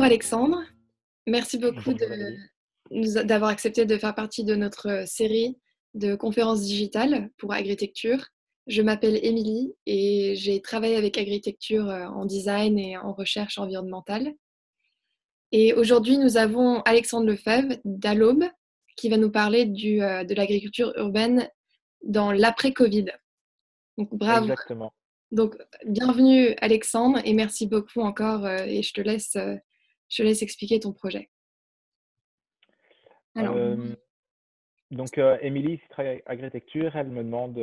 Bonjour Alexandre, merci beaucoup Bonjour Émilie. d'avoir accepté de faire partie de notre série de conférences digitales pour Agritecture. Je m'appelle Émilie et j'ai travaillé avec Agritecture en design et en recherche environnementale. Et aujourd'hui, nous avons Alexandre Lefebvre d'Allaube qui va nous parler de l'agriculture urbaine dans l'après-Covid. Donc bravo. Exactement. Donc bienvenue Alexandre et merci beaucoup encore et je te laisse expliquer ton projet. Alors, Euh, Émilie, qui travaille avec Agritecture, elle me demande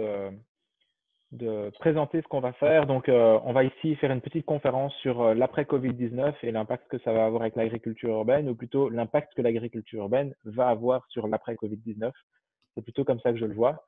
de présenter ce qu'on va faire. On va ici faire une petite conférence sur l'après-Covid-19 et l'impact que ça va avoir avec l'agriculture urbaine, ou plutôt l'impact que l'agriculture urbaine va avoir sur l'après-Covid-19. C'est plutôt comme ça que je le vois.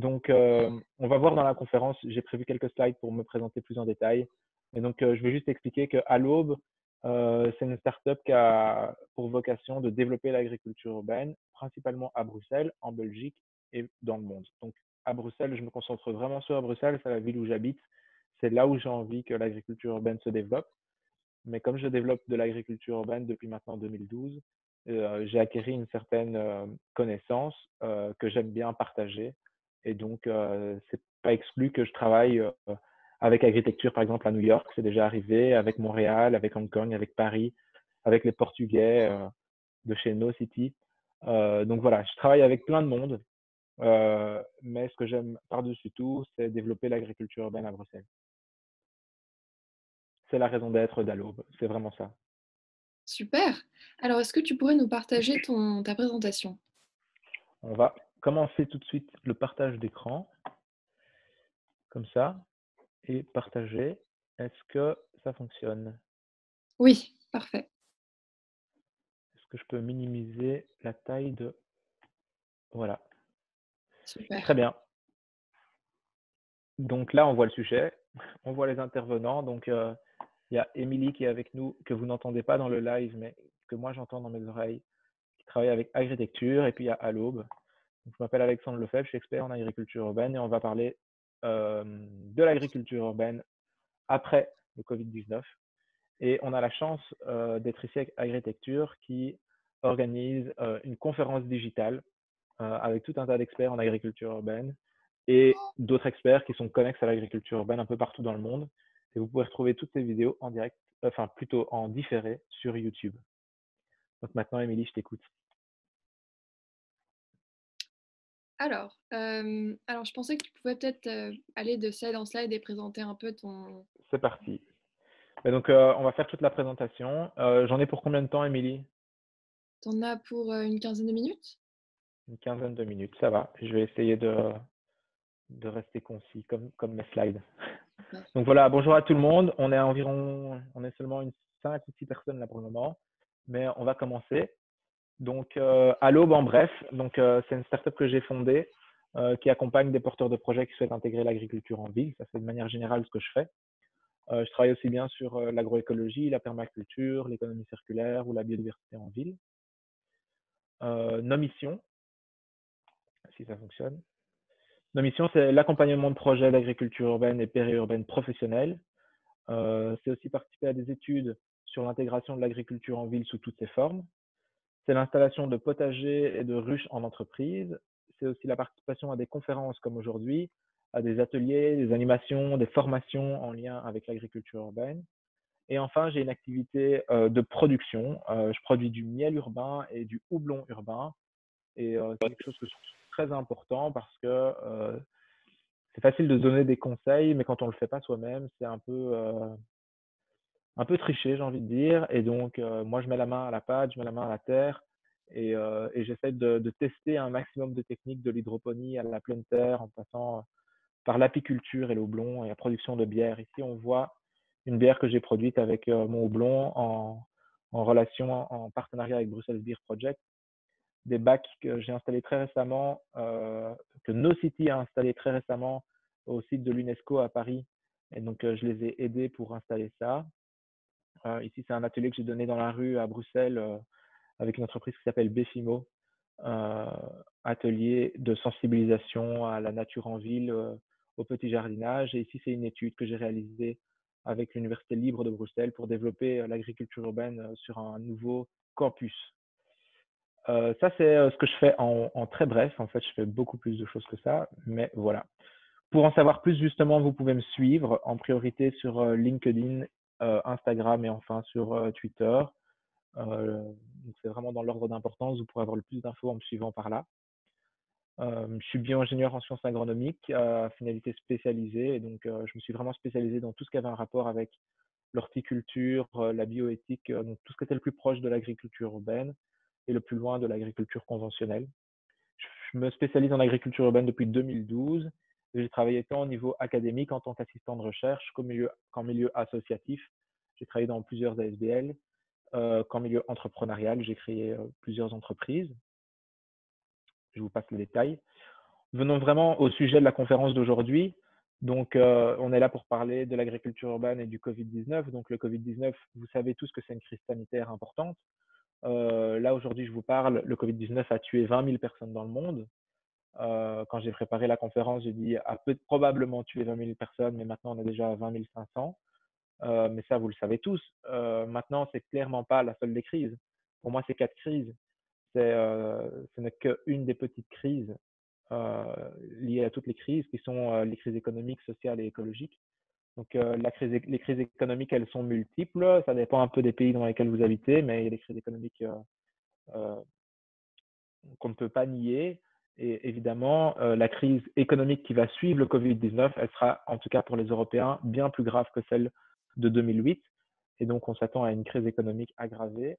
On va voir dans la conférence, j'ai prévu quelques slides pour me présenter plus en détail. Je vais juste expliquer qu'à l'Aube, c'est une startup qui a pour vocation de développer l'agriculture urbaine, principalement à Bruxelles, en Belgique et dans le monde. Donc, à Bruxelles, je me concentre vraiment sur Bruxelles, c'est la ville où j'habite. C'est là où j'ai envie que l'agriculture urbaine se développe. Mais comme je développe de l'agriculture urbaine depuis maintenant 2012, j'ai acquis une certaine connaissance que j'aime bien partager. C'est pas exclu que je travaille avec Agritecture, par exemple, à New York, c'est déjà arrivé, avec Montréal, avec Hong Kong, avec Paris, avec les Portugais de chez No City. Voilà, je travaille avec plein de monde, mais ce que j'aime par-dessus tout, c'est développer l'agriculture urbaine à Bruxelles. C'est la raison d'être d'Allaube, c'est vraiment ça. super. Alors, est-ce que tu pourrais nous partager ta présentation? On va commencer tout de suite le partage d'écran, comme ça, et partager. Est-ce que ça fonctionne? Oui, parfait. Est-ce que je peux minimiser la taille de... Voilà, Super. très bien. Donc là, on voit le sujet, on voit les intervenants. Il y a Émilie qui est avec nous, que vous n'entendez pas dans le live, mais que moi j'entends dans mes oreilles, qui travaille avec Agritecture. Et puis il y a Allaube. Je m'appelle Alexandre Lefebvre, je suis expert en agriculture urbaine et on va parler de l'agriculture urbaine après le Covid-19. Et on a la chance d'être ici avec Agritecture qui organise une conférence digitale avec tout un tas d'experts en agriculture urbaine et d'autres experts qui sont connexes à l'agriculture urbaine un peu partout dans le monde. Et vous pouvez retrouver toutes ces vidéos en direct, enfin plutôt en différé sur YouTube. Donc maintenant, Émilie, je t'écoute. Alors, je pensais que tu pouvais peut-être aller de slide en slide et présenter un peu ton... C'est parti. On va faire toute la présentation. J'en ai pour combien de temps, Émilie? T'en as pour une quinzaine de minutes? Une quinzaine de minutes, ça va. Je vais essayer de rester concis comme mes slides. Ouais. Donc voilà, bonjour à tout le monde. On est seulement une 5 ou 6 personnes là pour le moment, mais on va commencer. À l'aube en bref, c'est une startup que j'ai fondée qui accompagne des porteurs de projets qui souhaitent intégrer l'agriculture en ville. Ça, c'est de manière générale ce que je fais. Je travaille aussi bien sur l'agroécologie, la permaculture, l'économie circulaire ou la biodiversité en ville. Nos missions, si ça fonctionne. Nos missions, c'est l'accompagnement de projets d'agriculture urbaine et périurbaine professionnelle. C'est aussi participer à des études sur l'intégration de l'agriculture en ville sous toutes ses formes. C'est l'installation de potagers et de ruches en entreprise. C'est aussi la participation à des conférences comme aujourd'hui, à des ateliers, des animations, des formations en lien avec l'agriculture urbaine. Et enfin, j'ai une activité de production. Je produis du miel urbain et du houblon urbain. Et c'est quelque chose que je trouve très important parce que c'est facile de donner des conseils, mais quand on ne le fait pas soi-même, c'est un peu triché, j'ai envie de dire. Moi, je mets la main à la pâte, je mets la main à la terre et j'essaie de tester un maximum de techniques de l'hydroponie à la pleine terre en passant par l'apiculture et le houblon et la production de bière. Ici, on voit une bière que j'ai produite avec mon houblon en relation, en partenariat avec Brussels Beer Project. Des bacs que j'ai installés très récemment, que No City a installé très récemment au site de l'UNESCO à Paris. Je les ai aidés pour installer ça. Ici, c'est un atelier que j'ai donné dans la rue à Bruxelles avec une entreprise qui s'appelle Befimo, euh, atelier de sensibilisation à la nature en ville, au petit jardinage. Et ici, c'est une étude que j'ai réalisée avec l'Université libre de Bruxelles pour développer l'agriculture urbaine sur un nouveau campus. Ça, c'est ce que je fais en très bref. En fait, je fais beaucoup plus de choses que ça, mais voilà. Pour en savoir plus, justement, vous pouvez me suivre en priorité sur LinkedIn, Instagram et enfin sur Twitter. Donc c'est vraiment dans l'ordre d'importance. Vous pourrez avoir le plus d'infos en me suivant par là. Je suis bio-ingénieur en sciences agronomiques à finalité spécialisée. Et donc, je me suis vraiment spécialisé dans tout ce qui avait un rapport avec l'horticulture, la bioéthique, donc tout ce qui était le plus proche de l'agriculture urbaine et le plus loin de l'agriculture conventionnelle. Je me spécialise en agriculture urbaine depuis 2012. J'ai travaillé tant au niveau académique en tant qu'assistant de recherche qu'en milieu associatif. J'ai travaillé dans plusieurs ASBL, qu'en milieu entrepreneurial. J'ai créé plusieurs entreprises. Je vous passe les détails. Venons vraiment au sujet de la conférence d'aujourd'hui. Donc, on est là pour parler de l'agriculture urbaine et du Covid-19. Donc, le Covid-19, vous savez tous que c'est une crise sanitaire importante. Là, aujourd'hui, je vous parle, le Covid-19 a tué 20 000 personnes dans le monde. Quand j'ai préparé la conférence, j'ai dit a peut probablement tué 20 000 personnes, mais maintenant, on est déjà à 20 500. Mais ça, vous le savez tous. Maintenant, c'est clairement pas la seule des crises. Pour moi, c'est 4 crises. Ce n'est qu'une des petites crises liées à toutes les crises, qui sont les crises économiques, sociales et écologiques. Donc, les crises économiques, elles sont multiples. Ça dépend un peu des pays dans lesquels vous habitez, mais il y a des crises économiques euh, qu'on ne peut pas nier. Et évidemment, la crise économique qui va suivre le Covid-19, elle sera, en tout cas pour les Européens, bien plus grave que celle de 2008. Et donc, on s'attend à une crise économique aggravée,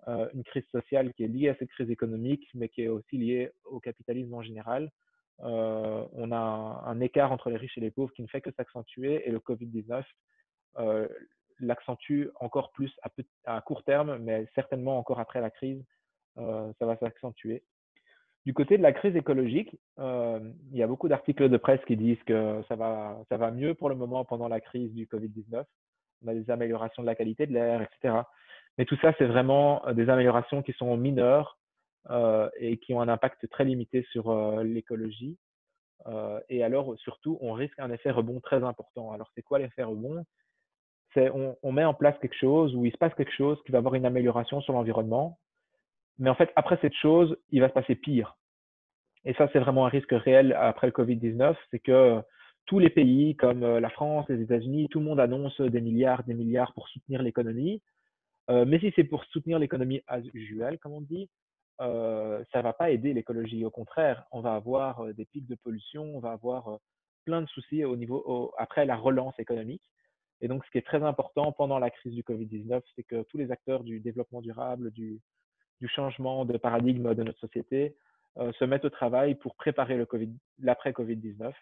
une crise sociale qui est liée à cette crise économique, mais qui est aussi liée au capitalisme en général. On a un écart entre les riches et les pauvres qui ne fait que s'accentuer, et le Covid-19 l'accentue encore plus à court terme, mais certainement encore après la crise, ça va s'accentuer. Du côté de la crise écologique, il y a beaucoup d'articles de presse qui disent que ça va mieux pour le moment pendant la crise du Covid-19. On a des améliorations de la qualité de l'air, etc. Mais tout ça, c'est vraiment des améliorations qui sont mineures et qui ont un impact très limité sur l'écologie. Et alors, surtout, on risque un effet rebond très important. Alors, c'est quoi l'effet rebond? On met en place quelque chose, ou il se passe quelque chose qui va avoir une amélioration sur l'environnement. Mais en fait, après cette chose, il va se passer pire. Et ça, c'est vraiment un risque réel après le Covid-19, c'est que tous les pays comme la France, les États-Unis, tout le monde annonce des milliards pour soutenir l'économie. Mais si c'est pour soutenir l'économie as usual, comme on dit, ça ne va pas aider l'écologie. Au contraire, on va avoir des pics de pollution, on va avoir plein de soucis après la relance économique. Et donc, ce qui est très important pendant la crise du Covid-19, c'est que tous les acteurs du développement durable, du changement de paradigme de notre société se mettent au travail pour préparer l'après-Covid-19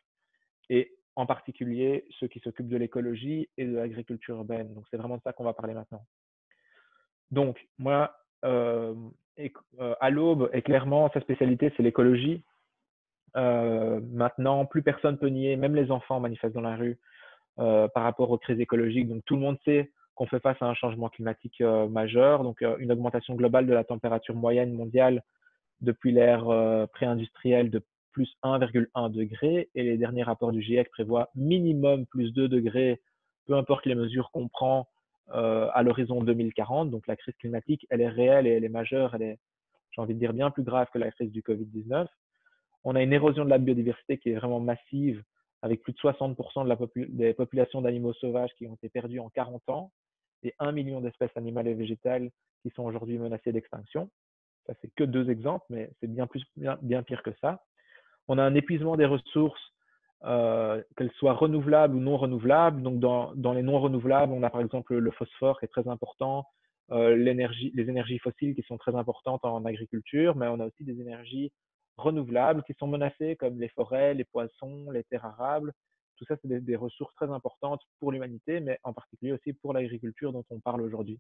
et en particulier ceux qui s'occupent de l'écologie et de l'agriculture urbaine. Donc, c'est vraiment de ça qu'on va parler maintenant. Donc, moi, à l'aube, et clairement, sa spécialité, c'est l'écologie. Maintenant, plus personne peut nier, même les enfants manifestent dans la rue par rapport aux crises écologiques. Donc, tout le monde sait qu'on fait face à un changement climatique majeur, donc une augmentation globale de la température moyenne mondiale depuis l'ère pré-industrielle de plus 1,1 degré, et les derniers rapports du GIEC prévoient minimum plus 2 degrés, peu importe les mesures qu'on prend à l'horizon 2040. Donc la crise climatique, elle est réelle et elle est majeure, elle est, j'ai envie de dire, bien plus grave que la crise du Covid-19. On a une érosion de la biodiversité qui est vraiment massive, avec plus de 60% des populations d'animaux sauvages qui ont été perdues en 40 ans, et 1 million d'espèces animales et végétales qui sont aujourd'hui menacées d'extinction. Ça, c'est que 2 exemples, mais c'est bien pire que ça. On a un épuisement des ressources, qu'elles soient renouvelables ou non renouvelables. Donc, dans les non renouvelables, on a par exemple le phosphore qui est très important, les énergies fossiles qui sont très importantes en agriculture, mais on a aussi des énergies renouvelables qui sont menacées, comme les forêts, les poissons, les terres arables. Tout ça, c'est des ressources très importantes pour l'humanité, mais en particulier aussi pour l'agriculture dont on parle aujourd'hui.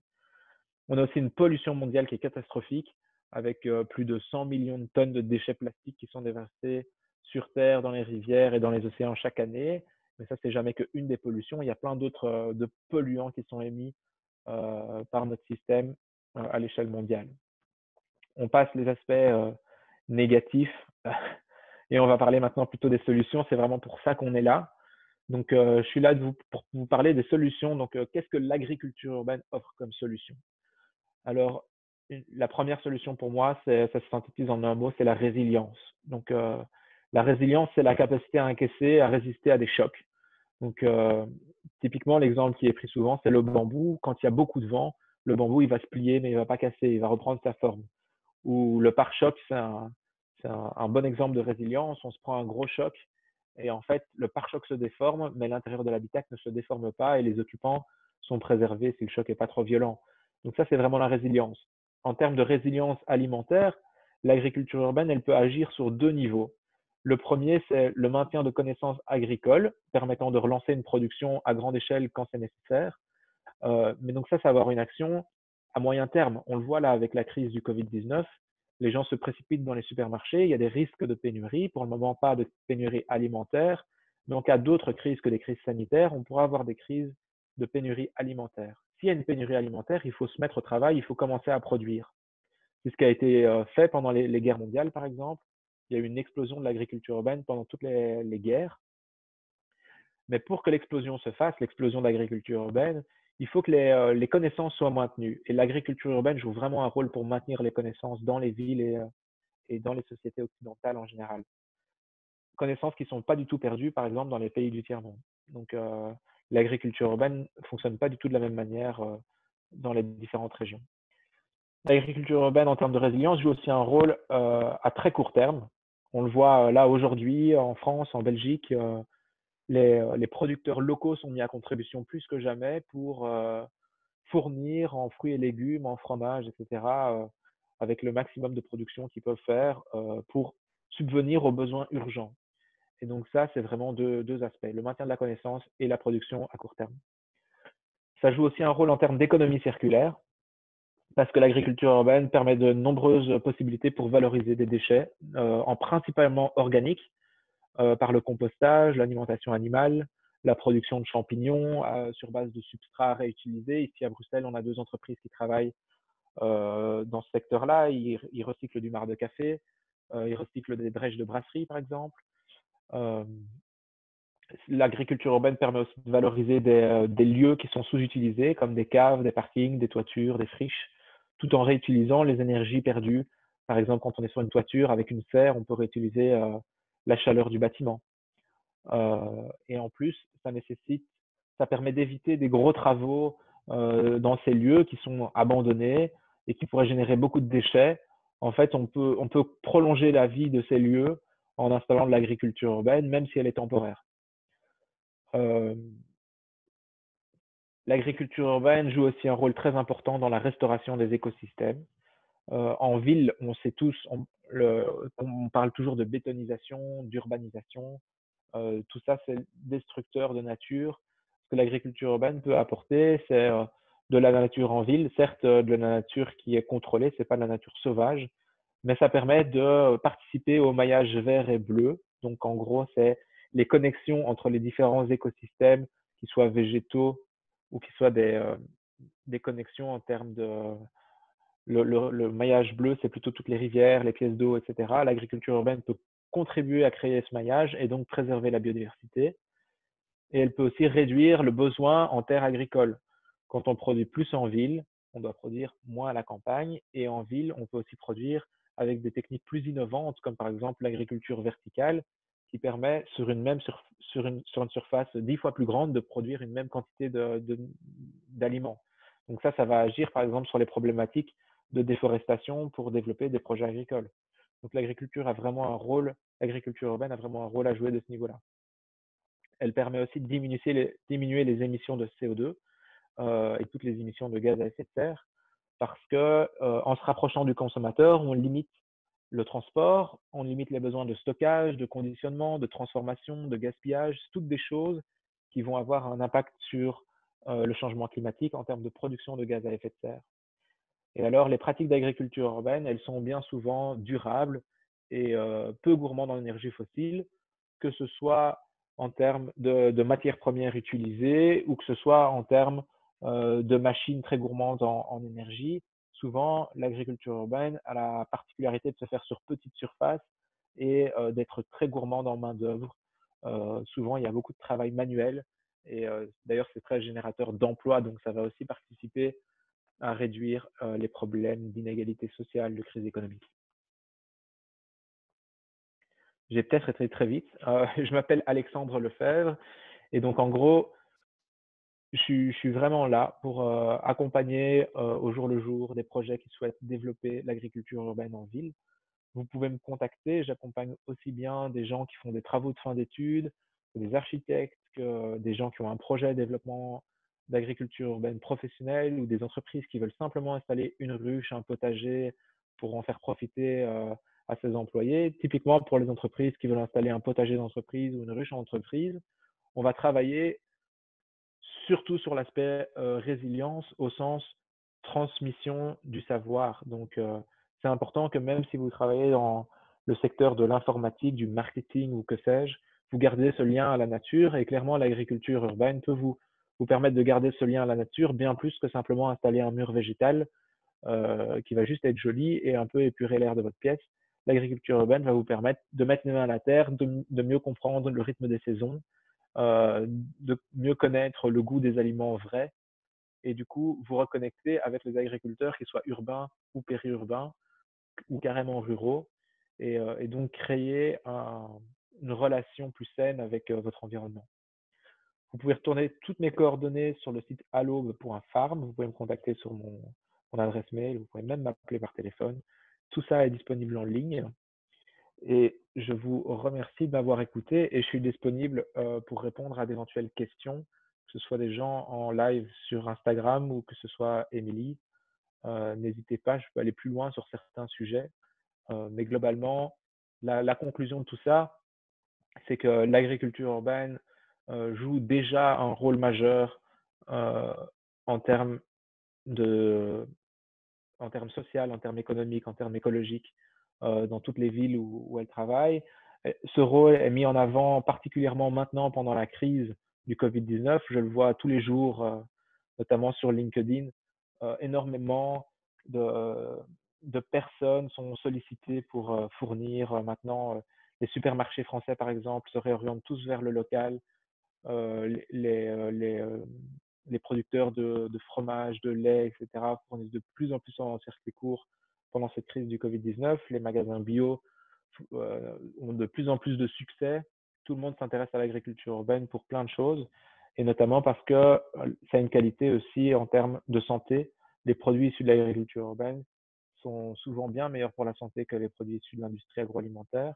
On a aussi une pollution mondiale qui est catastrophique, avec plus de 100 millions de tonnes de déchets plastiques qui sont déversés sur Terre, dans les rivières et dans les océans chaque année. Mais ça, c'est jamais qu'une des pollutions. Il y a plein d'autres de polluants qui sont émis par notre système à l'échelle mondiale. On passe les aspects négatifs et on va parler maintenant plutôt des solutions. C'est vraiment pour ça qu'on est là. Donc, je suis là pour vous parler des solutions. Donc, qu'est-ce que l'agriculture urbaine offre comme solution? Alors, la première solution pour moi, ça se synthétise en un mot, c'est la résilience. Donc, la résilience, c'est la capacité à encaisser, à résister à des chocs. Donc, typiquement, l'exemple qui est pris souvent, c'est le bambou. Quand il y a beaucoup de vent, le bambou, il va se plier, mais il va pas casser, il va reprendre sa forme. Ou le pare-choc, c'est un bon exemple de résilience. On se prend un gros choc et en fait, le pare-choc se déforme, mais l'intérieur de l'habitacle ne se déforme pas et les occupants sont préservés si le choc n'est pas trop violent. Donc ça, c'est vraiment la résilience. En termes de résilience alimentaire, l'agriculture urbaine, elle peut agir sur deux niveaux. Le premier, c'est le maintien de connaissances agricoles, permettant de relancer une production à grande échelle quand c'est nécessaire. Mais donc ça va avoir une action à moyen terme. On le voit là avec la crise du Covid-19. Les gens se précipitent dans les supermarchés. Il y a des risques de pénurie. Pour le moment, pas de pénurie alimentaire. Mais en cas d'autres crises que des crises sanitaires, on pourra avoir des crises de pénurie alimentaire. S'il y a une pénurie alimentaire, il faut se mettre au travail, il faut commencer à produire. C'est ce qui a été fait pendant les guerres mondiales, par exemple. Il y a eu une explosion de l'agriculture urbaine pendant toutes les guerres. Mais pour que l'explosion se fasse, l'explosion de l'agriculture urbaine, il faut que les connaissances soient maintenues. Et l'agriculture urbaine joue vraiment un rôle pour maintenir les connaissances dans les villes et dans les sociétés occidentales en général. Connaissances qui ne sont pas du tout perdues, par exemple, dans les pays du tiers-monde. Donc, l'agriculture urbaine ne fonctionne pas du tout de la même manière dans les différentes régions. L'agriculture urbaine, en termes de résilience, joue aussi un rôle à très court terme. On le voit là aujourd'hui en France, en Belgique. Les producteurs locaux sont mis à contribution plus que jamais pour fournir en fruits et légumes, en fromage, etc., avec le maximum de production qu'ils peuvent faire pour subvenir aux besoins urgents. Et donc ça, c'est vraiment deux aspects, le maintien de la connaissance et la production à court terme. Ça joue aussi un rôle en termes d'économie circulaire, parce que l'agriculture urbaine permet de nombreuses possibilités pour valoriser des déchets, en principalement organiques, par le compostage, l'alimentation animale, la production de champignons sur base de substrats réutilisés. Ici à Bruxelles, on a deux entreprises qui travaillent dans ce secteur-là. Ils recyclent du marc de café, ils recyclent des drèches de brasserie, par exemple. Euh, L'agriculture urbaine permet aussi de valoriser des lieux qui sont sous-utilisés, comme des caves, des parkings, des toitures, des friches, tout en réutilisant les énergies perdues. Par exemple, quand on est sur une toiture avec une serre, on peut réutiliser la chaleur du bâtiment. Et en plus, ça permet d'éviter des gros travaux dans ces lieux qui sont abandonnés et qui pourraient générer beaucoup de déchets. En fait, on peut prolonger la vie de ces lieux en installant de l'agriculture urbaine, même si elle est temporaire. Euh, L'agriculture urbaine joue aussi un rôle très important dans la restauration des écosystèmes. En ville, on sait tous, on parle toujours de bétonisation, d'urbanisation. Tout ça, c'est destructeur de nature. Ce que l'agriculture urbaine peut apporter, c'est de la nature en ville, certes de la nature qui est contrôlée, c'est pas de la nature sauvage, mais ça permet de participer au maillage vert et bleu. Donc en gros, c'est les connexions entre les différents écosystèmes, qu'ils soient végétaux ou qu'ils soient des connexions en termes de le maillage bleu, c'est plutôt toutes les rivières, les pièces d'eau, etc. L'agriculture urbaine peut contribuer à créer ce maillage et donc préserver la biodiversité. Et elle peut aussi réduire le besoin en terres agricoles. Quand on produit plus en ville, on doit produire moins à la campagne. Et en ville, on peut aussi produire avec des techniques plus innovantes, comme par exemple l'agriculture verticale, qui permet sur une surface 10 fois plus grande de produire une même quantité d'aliments. Donc ça va agir par exemple sur les problématiques de déforestation pour développer des projets agricoles. Donc l'agriculture urbaine a vraiment un rôle à jouer de ce niveau-là. Elle permet aussi de diminuer les émissions de CO2 et toutes les émissions de gaz à effet de serre parce que en se rapprochant du consommateur, on limite le transport, on limite les besoins de stockage, de conditionnement, de transformation, de gaspillage, toutes des choses qui vont avoir un impact sur le changement climatique en termes de production de gaz à effet de serre. Et alors, les pratiques d'agriculture urbaine, elles sont bien souvent durables et peu gourmandes en énergie fossile, que ce soit en termes de matières premières utilisées ou que ce soit en termes de machines très gourmandes en énergie. Souvent, l'agriculture urbaine a la particularité de se faire sur petite surface et d'être très gourmande en main-d'œuvre. Souvent, il y a beaucoup de travail manuel et d'ailleurs, c'est très générateur d'emplois, donc ça va aussi participer à réduire les problèmes d'inégalité sociale, de crise économique. J'ai peut-être été très vite. Je m'appelle Alexandre Lefebvre et donc en gros, je suis vraiment là pour accompagner au jour le jour des projets qui souhaitent développer l'agriculture urbaine en ville. Vous pouvez me contacter, j'accompagne aussi bien des gens qui font des travaux de fin d'études, que des architectes, que des gens qui ont un projet de développement d'agriculture urbaine professionnelle ou des entreprises qui veulent simplement installer une ruche, un potager pour en faire profiter à ses employés. Typiquement, pour les entreprises qui veulent installer un potager d'entreprise ou une ruche en entreprise, on va travailler surtout sur l'aspect résilience au sens transmission du savoir. Donc, c'est important que même si vous travaillez dans le secteur de l'informatique, du marketing ou que sais-je, vous gardez ce lien à la nature et clairement l'agriculture urbaine peut vous permettre de garder ce lien à la nature bien plus que simplement installer un mur végétal qui va juste être joli et un peu épurer l'air de votre pièce. L'agriculture urbaine va vous permettre de mettre les mains à la terre, de mieux comprendre le rythme des saisons, de mieux connaître le goût des aliments vrais et du coup vous reconnecter avec les agriculteurs, qu'ils soient urbains ou périurbains ou carrément ruraux, et donc créer une relation plus saine avec votre environnement. Vous pouvez retourner toutes mes coordonnées sur le site allobe.farm. Vous pouvez me contacter sur mon adresse mail. Vous pouvez même m'appeler par téléphone. Tout ça est disponible en ligne. Et je vous remercie de m'avoir écouté et je suis disponible pour répondre à d'éventuelles questions, que ce soit des gens en live sur Instagram ou que ce soit Émilie. N'hésitez pas, je peux aller plus loin sur certains sujets. Mais globalement, la conclusion de tout ça, c'est que l'agriculture urbaine joue déjà un rôle majeur euh, en termes de, en termes social, en termes économiques, en termes écologiques, dans toutes les villes où elle travaille. Ce rôle est mis en avant particulièrement maintenant pendant la crise du Covid-19. Je le vois tous les jours, notamment sur LinkedIn. Énormément de, de personnes sont sollicitées pour fournir maintenant les supermarchés français, par exemple, se réorientent tous vers le local. Les producteurs de fromage, de lait, etc., fournissent de plus en plus en circuit court pendant cette crise du Covid-19. Les magasins bio ont de plus en plus de succès. Tout le monde s'intéresse à l'agriculture urbaine pour plein de choses, et notamment parce que ça a une qualité aussi en termes de santé. Les produits issus de l'agriculture urbaine sont souvent bien meilleurs pour la santé que les produits issus de l'industrie agroalimentaire.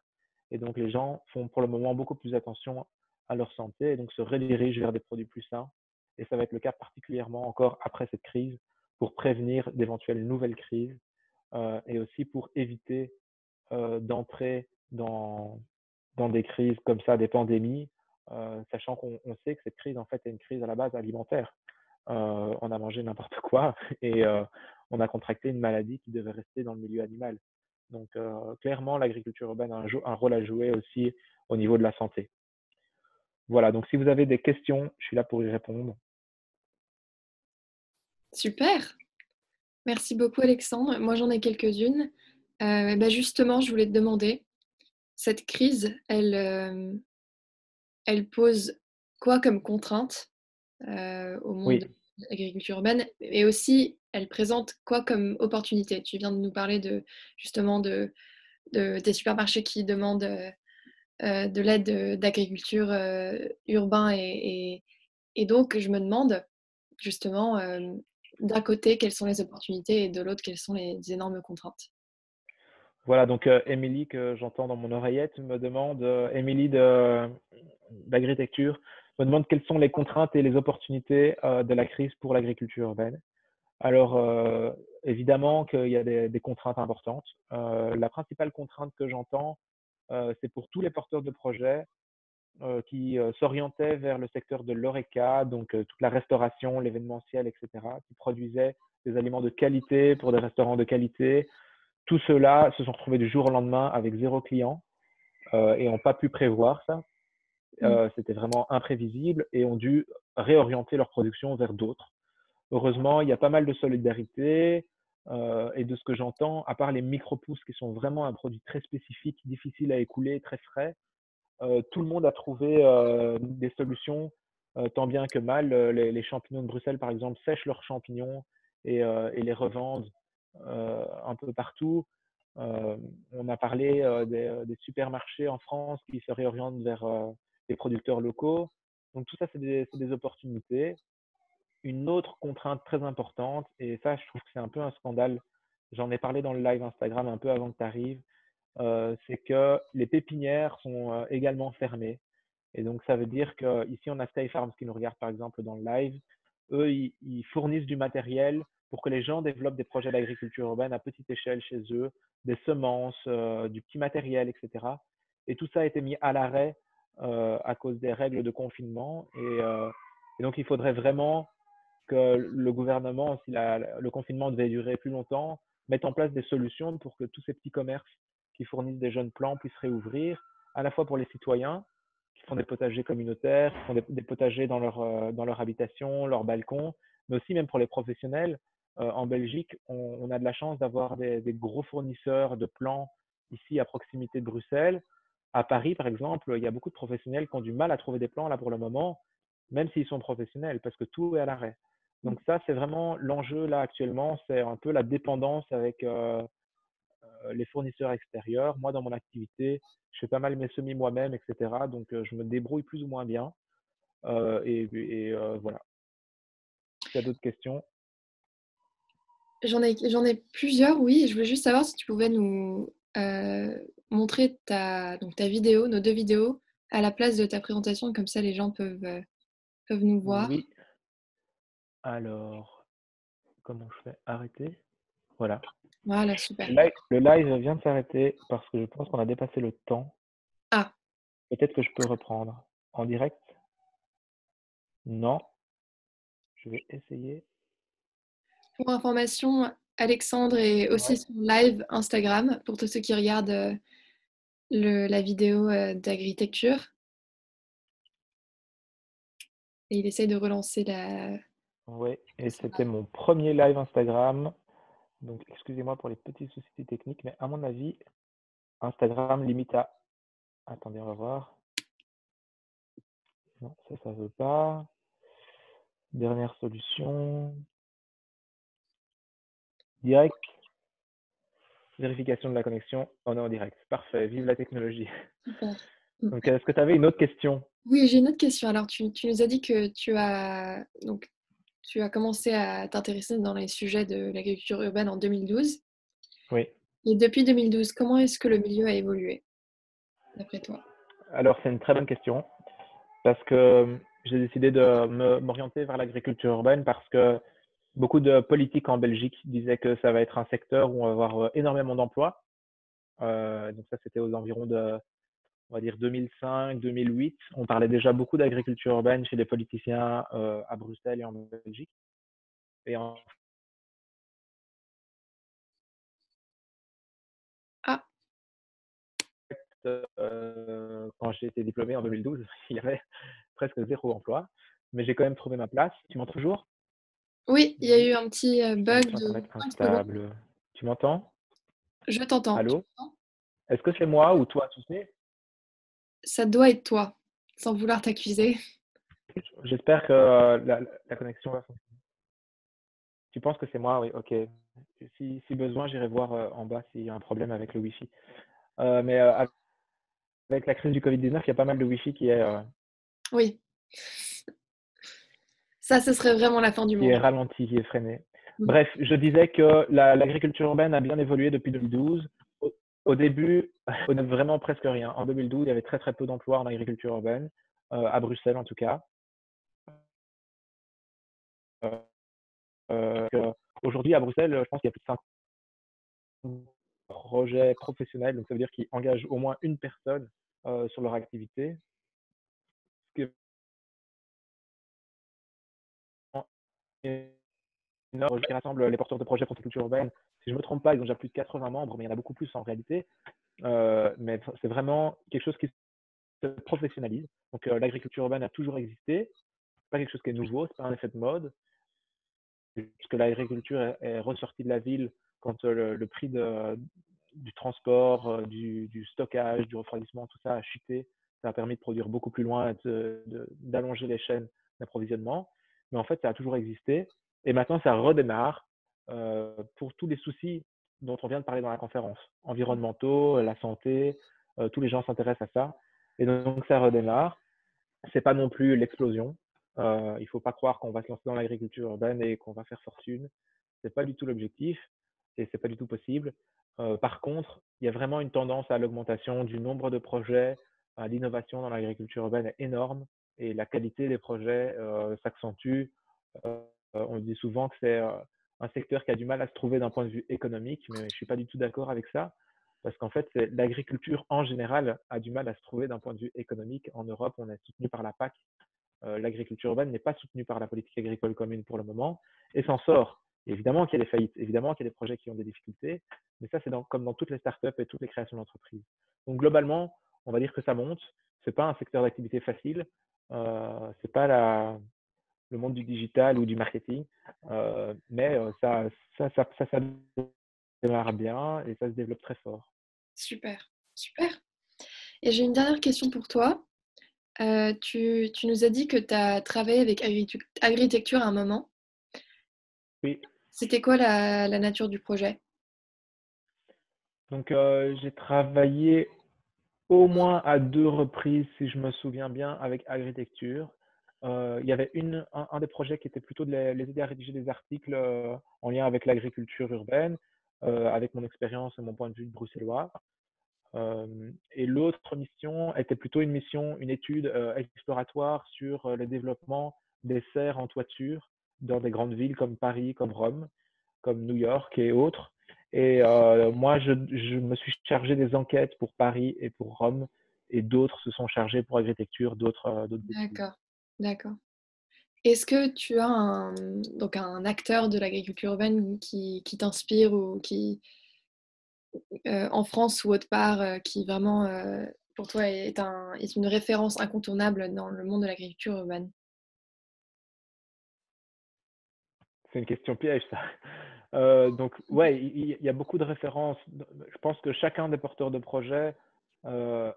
Et donc, les gens font pour le moment beaucoup plus attention à leur santé et donc se redirigent vers des produits plus sains. Et ça va être le cas particulièrement encore après cette crise pour prévenir d'éventuelles nouvelles crises et aussi pour éviter d'entrer dans des crises comme ça, des pandémies, sachant qu'on sait que cette crise, en fait, est une crise à la base alimentaire. On a mangé n'importe quoi et on a contracté une maladie qui devait rester dans le milieu animal. Donc, clairement, l'agriculture urbaine a un rôle à jouer aussi au niveau de la santé. Voilà, donc si vous avez des questions, je suis là pour y répondre. Super, merci beaucoup Alexandre. Moi j'en ai quelques-unes. Justement, je voulais te demander, cette crise, elle pose quoi comme contrainte au monde de Oui, l'agriculture urbaine et aussi elle présente quoi comme opportunité? Tu viens de nous parler justement des supermarchés qui demandent de l'aide d'agriculture urbain et donc je me demande justement d'un côté quelles sont les opportunités et de l'autre quelles sont les énormes contraintes. voilà, donc Émilie, que j'entends dans mon oreillette, me demande, Émilie d'agritecture, me demande quelles sont les contraintes et les opportunités de la crise pour l'agriculture urbaine. Alors, évidemment qu'il y a des contraintes importantes. La principale contrainte que j'entends, c'est pour tous les porteurs de projets qui s'orientaient vers le secteur de l'ORECA, donc toute la restauration, l'événementiel, etc., qui produisaient des aliments de qualité pour des restaurants de qualité. Tous ceux-là se sont retrouvés du jour au lendemain avec zéro client et n'ont pas pu prévoir ça. Mm. C'était vraiment imprévisible et ont dû réorienter leur production vers d'autres. Heureusement, il y a pas mal de solidarité et de ce que j'entends, à part les micro-pousses qui sont vraiment un produit très spécifique, difficile à écouler, très frais, tout le monde a trouvé des solutions, tant bien que mal. Les champignons de Bruxelles, par exemple, sèchent leurs champignons et les revendent un peu partout. On a parlé des supermarchés en France qui se réorientent vers les producteurs locaux. Donc tout ça, c'est des opportunités. Une autre contrainte très importante, et ça, je trouve que c'est un peu un scandale, j'en ai parlé dans le live Instagram un peu avant que tu arrives, c'est que les pépinières sont également fermées. Et donc, ça veut dire qu'ici, on a Stay Farms qui nous regarde par exemple dans le live. Eux, ils fournissent du matériel pour que les gens développent des projets d'agriculture urbaine à petite échelle chez eux, des semences, du petit matériel, etc. Et tout ça a été mis à l'arrêt à cause des règles de confinement. Et donc, il faudrait vraiment que le gouvernement, si le confinement devait durer plus longtemps, mette en place des solutions pour que tous ces petits commerces qui fournissent des jeunes plants puissent réouvrir, à la fois pour les citoyens qui font des potagers communautaires, qui font des potagers dans leur habitation, leur balcon, mais aussi même pour les professionnels. En Belgique, on a de la chance d'avoir des gros fournisseurs de plants ici à proximité de Bruxelles. À Paris, par exemple, il y a beaucoup de professionnels qui ont du mal à trouver des plants là pour le moment, même s'ils sont professionnels, parce que tout est à l'arrêt. Donc ça, c'est vraiment l'enjeu là actuellement, c'est un peu la dépendance avec les fournisseurs extérieurs. Moi, dans mon activité, je fais pas mal mes semis moi-même, etc. Donc je me débrouille plus ou moins bien. Voilà. Tu as d'autres questions? J'en ai plusieurs, oui. Je voulais juste savoir si tu pouvais nous montrer donc ta vidéo, nos deux vidéos, à la place de ta présentation, comme ça les gens peuvent nous voir. Oui. Alors, comment je fais? Arrêter? Voilà. Voilà, super. Le live vient de s'arrêter parce que je pense qu'on a dépassé le temps. Ah, Peut-être que je peux reprendre en direct. Non, je vais essayer. pour information, Alexandre est aussi Ouais. sur live Instagram pour tous ceux qui regardent la vidéo d'agritecture. Et il essaye de relancer la. Ouais. Et c'était mon premier live Instagram. Donc, excusez-moi pour les petits soucis techniques, mais à mon avis, Instagram limite à. Attendez, on va voir. Non, ça veut pas. Dernière solution. Direct. Vérification de la connexion. On est en direct. Parfait. Vive la technologie. Super. Donc, est-ce que tu avais une autre question? Oui, j'ai une autre question. Alors, tu nous as dit que tu as commencé à t'intéresser dans les sujets de l'agriculture urbaine en 2012. Oui. Et depuis 2012, comment est-ce que le milieu a évolué, d'après toi? Alors, c'est une très bonne question parce que j'ai décidé de m'orienter vers l'agriculture urbaine parce que beaucoup de politiques en Belgique disaient que ça va être un secteur où on va avoir énormément d'emplois. Donc ça, c'était aux environs de, on va dire 2005, 2008. On parlait déjà beaucoup d'agriculture urbaine chez les politiciens à Bruxelles et en Belgique. Et en Ah, fait, quand j'ai été diplômé en 2012, il y avait presque zéro emploi. Mais j'ai quand même trouvé ma place. Tu m'entends toujours? oui, il y a eu un petit bug Connexion de Internet 5 secondes. instable. Tu m'entends? Je t'entends. Tu Allô? m'entends. Est-ce que c'est moi ou toi, tu sais? Ça doit être toi, sans vouloir t'accuser. J'espère que la connexion va fonctionner. Tu penses que c'est moi? Oui, ok. Si besoin, j'irai voir en bas s'il y a un problème avec le Wi-Fi. Mais avec la crise du Covid-19, il y a pas mal de Wi-Fi Oui, ça, ce serait vraiment la fin du qui est monde. ralenti, qui est freiné. Mm. Bref, je disais que l'agriculture urbaine a bien évolué depuis 2012. Au début, on n'avait vraiment presque rien. En 2012, il y avait très très peu d'emplois en agriculture urbaine, à Bruxelles en tout cas. Aujourd'hui, à Bruxelles, je pense qu'il y a plus de 50 projets professionnels, donc ça veut dire qu'ils engagent au moins une personne sur leur activité, ce qui est énorme, qui rassemble les porteurs de projets pour culture urbaine. Si je ne me trompe pas, ils ont déjà plus de 80 membres, mais il y en a beaucoup plus en réalité. Mais c'est vraiment quelque chose qui se professionnalise. Donc l'agriculture urbaine a toujours existé. C'est pas quelque chose qui est nouveau, c'est pas un effet de mode. Puisque l'agriculture est ressortie de la ville quand le prix du transport, du stockage, du refroidissement, tout ça a chuté Ça a permis de produire beaucoup plus loin, d'allonger les chaînes d'approvisionnement. Mais en fait, ça a toujours existé. Et maintenant, ça redémarre pour tous les soucis dont on vient de parler dans la conférence, environnementaux, la santé, tous les gens s'intéressent à ça. Et donc, ça redémarre. C'est pas non plus l'explosion. Il ne faut pas croire qu'on va se lancer dans l'agriculture urbaine et qu'on va faire fortune. C'est pas du tout l'objectif et c'est pas du tout possible. Par contre, il y a vraiment une tendance à l'augmentation du nombre de projets. L'innovation dans l'agriculture urbaine est énorme et la qualité des projets s'accentue. On dit souvent que c'est un secteur qui a du mal à se trouver d'un point de vue économique, mais je ne suis pas du tout d'accord avec ça, parce qu'en fait, l'agriculture en général a du mal à se trouver d'un point de vue économique. En Europe, on est soutenu par la PAC. L'agriculture urbaine n'est pas soutenue par la politique agricole commune pour le moment et s'en sort. Évidemment qu'il y a des faillites, évidemment qu'il y a des projets qui ont des difficultés, mais ça, c'est comme dans toutes les startups et toutes les créations d'entreprises. Donc, globalement, on va dire que ça monte. Ce n'est pas un secteur d'activité facile. Ce n'est pas le monde du digital ou du marketing, mais ça démarre bien et ça se développe très fort. Super, super. Et j'ai une dernière question pour toi. Tu nous as dit que tu as travaillé avec Agritecture à un moment. Oui, C'était quoi la nature du projet? donc j'ai travaillé au moins à 2 reprises, si je me souviens bien, avec Agritecture. Il y avait un des projets qui était plutôt de les aider à rédiger des articles en lien avec l'agriculture urbaine, avec mon expérience et mon point de vue de bruxellois. Et l'autre mission était plutôt une étude exploratoire sur le développement des serres en toiture dans des grandes villes comme Paris, comme Rome, comme New York et autres. Et moi, je me suis chargé des enquêtes pour Paris et pour Rome, et d'autres se sont chargés pour Agritecture, d'autres études. D'accord, d'accord. Est-ce que tu as donc un acteur de l'agriculture urbaine qui t'inspire ou qui, en France ou autre part, qui vraiment, pour toi, est une référence incontournable dans le monde de l'agriculture urbaine? C'est une question piège, ça. Donc, ouais, il y a beaucoup de références. Je pense que chacun des porteurs de projets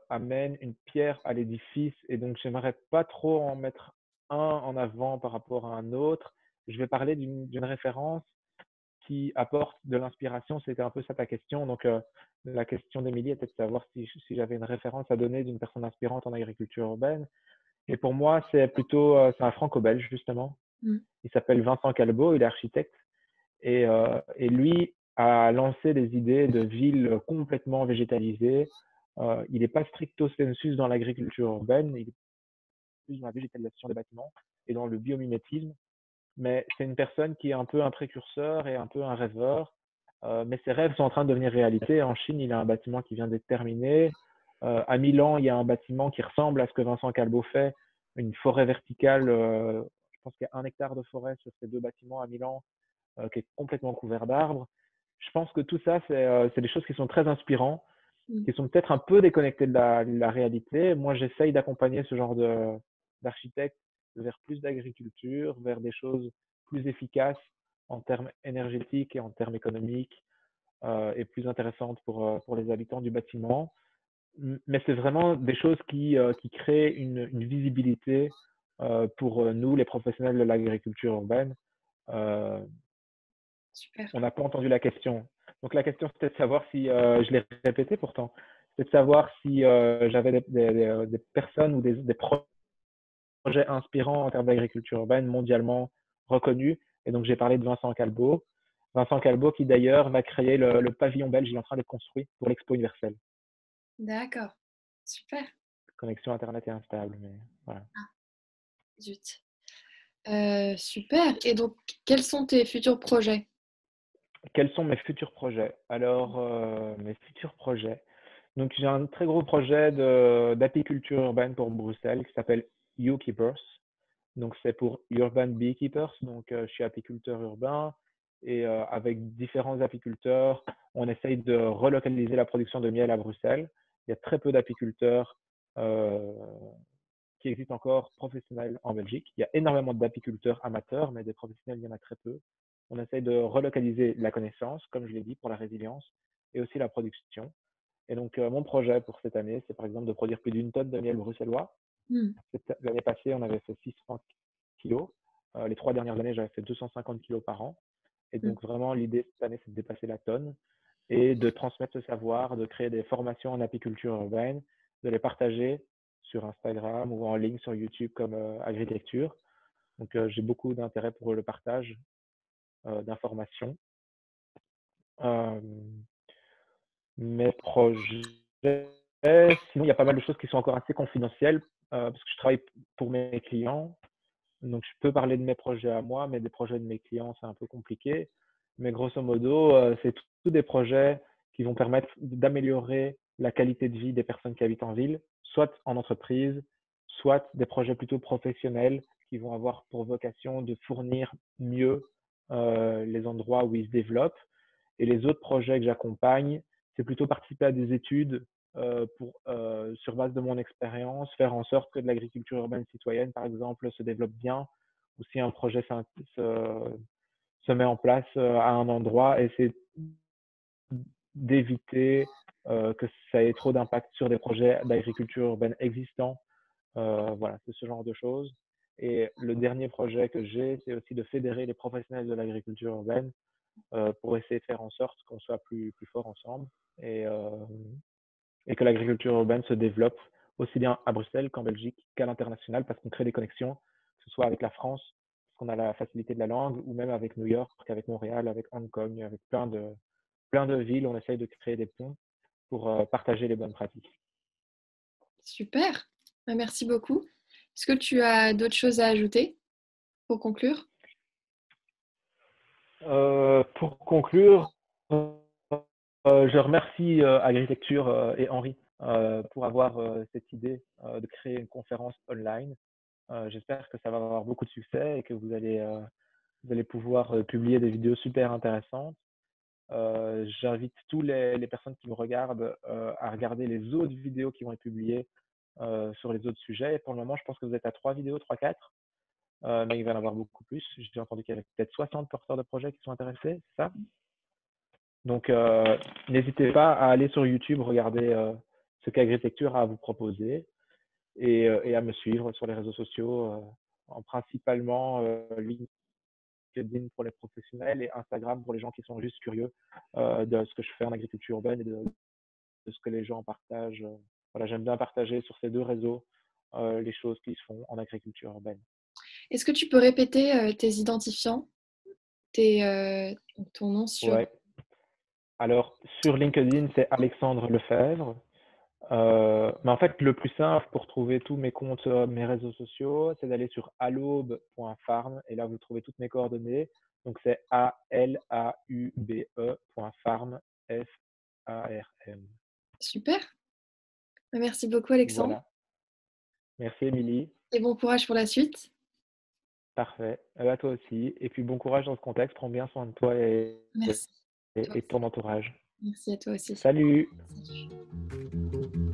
amène une pierre à l'édifice, et donc j'aimerais pas trop en mettre un en avant par rapport à un autre. Je vais parler d'une référence qui apporte de l'inspiration. C'était un peu ça ta question. Donc, la question d'Émilie était de savoir si j'avais une référence à donner d'une personne inspirante en agriculture urbaine. Et pour moi, c'est un franco-belge, justement. Mmh. Il s'appelle Vincent Calbeau, il est architecte. Et lui a lancé des idées de villes complètement végétalisées. Il n'est pas stricto sensus dans l'agriculture urbaine, il est plus dans la végétalisation des bâtiments et dans le biomimétisme. Mais c'est une personne qui est un peu un précurseur et un peu un rêveur. Mais ses rêves sont en train de devenir réalité. En Chine, il a un bâtiment qui vient d'être terminé. À Milan, il y a un bâtiment qui ressemble à ce que Vincent Calbeau fait, une forêt verticale. Je pense qu'il y a 1 hectare de forêt sur ces 2 bâtiments à Milan, qui est complètement couvert d'arbres. Je pense que tout ça, c'est des choses qui sont très inspirantes, Mmh. qui sont peut-être un peu déconnectées de la réalité. Moi, j'essaye d'accompagner ce genre d'architectes vers plus d'agriculture, vers des choses plus efficaces en termes énergétiques et en termes économiques, et plus intéressantes pour les habitants du bâtiment. Mais c'est vraiment des choses qui créent une visibilité pour nous, les professionnels de l'agriculture urbaine. Euh, Super. on n'a pas entendu la question. Donc la question, c'était de savoir si, je l'ai répété pourtant, c'était de savoir si j'avais des personnes ou des projets inspirants en termes d'agriculture urbaine mondialement reconnus. Et donc j'ai parlé de Vincent Calbeau. Vincent Calbeau qui d'ailleurs va créer le pavillon belge, il est en train d'être construit pour l'Expo universelle. D'accord. Super. Connexion Internet est instable, mais voilà. Ah, zut. Super. Et donc, quels sont tes futurs projets? Quels sont mes futurs projets? Alors, mes futurs projets. Donc, j'ai un très gros projet d'apiculture urbaine pour Bruxelles qui s'appelle Keepers. Donc, c'est pour Urban Beekeepers. Donc, je suis apiculteur urbain et avec différents apiculteurs, on essaye de relocaliser la production de miel à Bruxelles. Il y a très peu d'apiculteurs euh, qui existent encore professionnels en Belgique. Il y a énormément d'apiculteurs amateurs, mais des professionnels, il y en a très peu. On essaye de relocaliser la connaissance, comme je l'ai dit, pour la résilience et aussi la production. Et donc, mon projet pour cette année, c'est par exemple de produire plus d'1 tonne de miel bruxellois. Mmh. L'année passée, on avait fait 600 kilos. Les 3 dernières années, j'avais fait 250 kilos par an. Et Mmh. donc, vraiment, l'idée cette année, c'est de dépasser la tonne et de transmettre ce savoir, de créer des formations en apiculture urbaine, de les partager sur Instagram ou en ligne sur YouTube comme Agritecture. Donc, j'ai beaucoup d'intérêt pour le partage d'informations. Euh, Mes projets, sinon, il y a pas mal de choses qui sont encore assez confidentielles parce que je travaille pour mes clients. Donc, je peux parler de mes projets à moi, mais des projets de mes clients, c'est un peu compliqué. Mais grosso modo, c'est tous des projets qui vont permettre d'améliorer la qualité de vie des personnes qui habitent en ville, soit en entreprise, soit des projets plutôt professionnels qui vont avoir pour vocation de fournir mieux les endroits où ils se développent. Et les autres projets que j'accompagne, c'est plutôt participer à des études sur base de mon expérience, faire en sorte que de l'agriculture urbaine citoyenne, par exemple, se développe bien, ou si un projet se met en place à un endroit, et c'est d'éviter que ça ait trop d'impact sur des projets d'agriculture urbaine existants. Voilà, c'est ce genre de choses. Et le dernier projet que j'ai, c'est aussi de fédérer les professionnels de l'agriculture urbaine pour essayer de faire en sorte qu'on soit plus fort ensemble et, euh, et que l'agriculture urbaine se développe aussi bien à Bruxelles qu'en Belgique qu'à l'international parce qu'on crée des connexions, que ce soit avec la France, parce qu'on a la facilité de la langue, ou même avec New York, avec Montréal, avec Hong Kong, avec plein de villes. On essaye de créer des ponts pour partager les bonnes pratiques. Super. Merci beaucoup. Est-ce que tu as d'autres choses à ajouter pour conclure? Pour conclure, je remercie Agritecture et Henri pour avoir cette idée de créer une conférence online. J'espère que ça va avoir beaucoup de succès et que vous allez pouvoir publier des vidéos super intéressantes. J'invite tous les personnes qui me regardent à regarder les autres vidéos qui vont être publiées sur les autres sujets. Et pour le moment, je pense que vous êtes à 3 vidéos, 3-4, mais il va y en avoir beaucoup plus. J'ai entendu qu'il y avait peut-être 60 porteurs de projets qui sont intéressés, c'est ça? Donc, n'hésitez pas à aller sur YouTube, regarder ce qu'Agritecture a à vous proposer et à me suivre sur les réseaux sociaux, en principalement LinkedIn pour les professionnels et Instagram pour les gens qui sont juste curieux de ce que je fais en agriculture urbaine et de ce que les gens partagent. Voilà, j'aime bien partager sur ces deux réseaux les choses qui se font en agriculture urbaine. Est-ce que tu peux répéter tes identifiants, ton nom sur... Ouais. Alors, sur LinkedIn, c'est Alexandre Lefebvre. Mais en fait, le plus simple pour trouver tous mes comptes, mes réseaux sociaux, c'est d'aller sur alaube.farm et là, vous trouvez toutes mes coordonnées. Donc, c'est alaube.farm, F-A-R-M. Super. Merci beaucoup, Alexandre. Voilà. Merci, Émilie. Et bon courage pour la suite. Parfait. À toi aussi. Et puis, bon courage dans ce contexte. Prends bien soin de toi Merci. et de ton entourage. Merci à toi aussi. Salut! Salut.